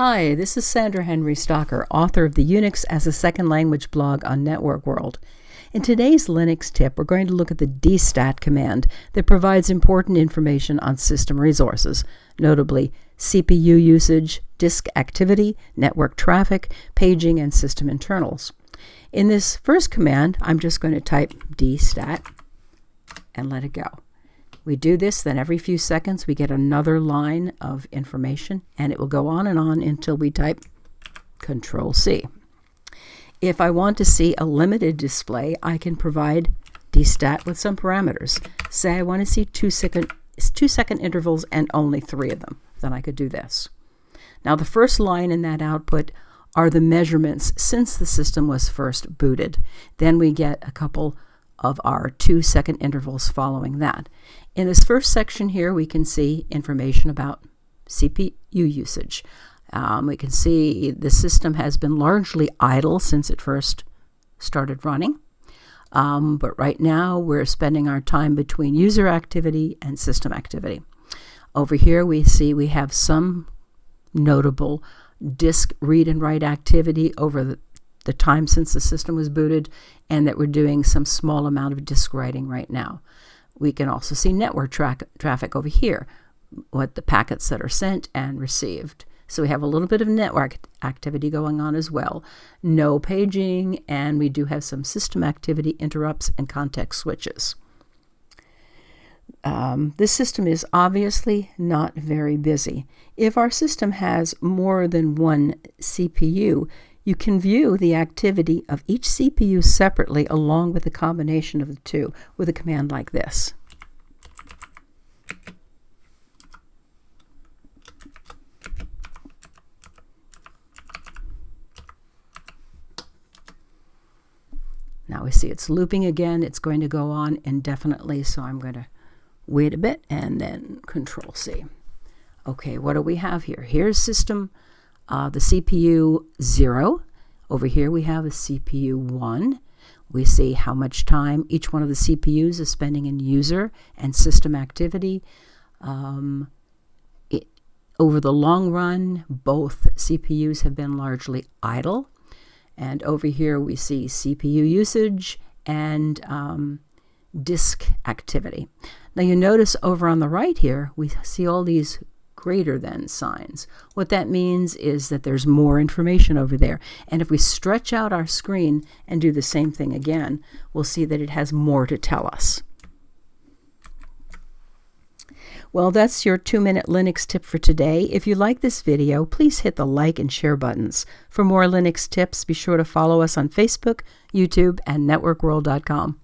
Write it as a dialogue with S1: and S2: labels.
S1: Hi, this is Sandra Henry Stocker, author of the Unix as a Second Language blog on Network World. In today's Linux tip, we're going to look at the dstat command that provides important information on system resources, notably CPU usage, disk activity, network traffic, paging, and system internals. In this first command, I'm just going to type dstat and let it go. We do this, then every few seconds we get another line of information, and it will go on and on until we type Control-C. If I want to see a limited display, I can provide dstat with some parameters. Say I want to see 2-second intervals and only 3 of them. Then I could do this. Now the first line in that output are the measurements since the system was first booted. Then we get a couple of our 2-second intervals following that. In this first section here, we can see information about CPU usage. We can see the system has been largely idle since it first started running. But right now, we're spending our time between user activity and system activity. Over here, we see we have some notable disk read and write activity over the time since the system was booted, and that we're doing some small amount of disk writing right now. We can also see network traffic over here, what the packets that are sent and received. So we have a little bit of network activity going on as well. No paging, and we do have some system activity, interrupts, and context switches. This system is obviously not very busy. If our system has more than one CPU, you can view the activity of each CPU separately along with the combination of the two with a command like this. Now we see it's looping again. It's going to go on indefinitely, so I'm going to wait a bit and then Control-C. Okay, what do we have here? Here's system, the CPU 0. Over here we have a CPU 1. We see how much time each one of the CPUs is spending in user and system activity. Over the long run, both CPUs have been largely idle. And over here we see CPU usage and disk activity. Now you notice over on the right here, we see all these greater than signs. What that means is that there's more information over there. And if we stretch out our screen and do the same thing again, we'll see that it has more to tell us. Well, that's your 2-minute Linux tip for today. If you like this video, please hit the like and share buttons. For more Linux tips, be sure to follow us on Facebook, YouTube, and networkworld.com.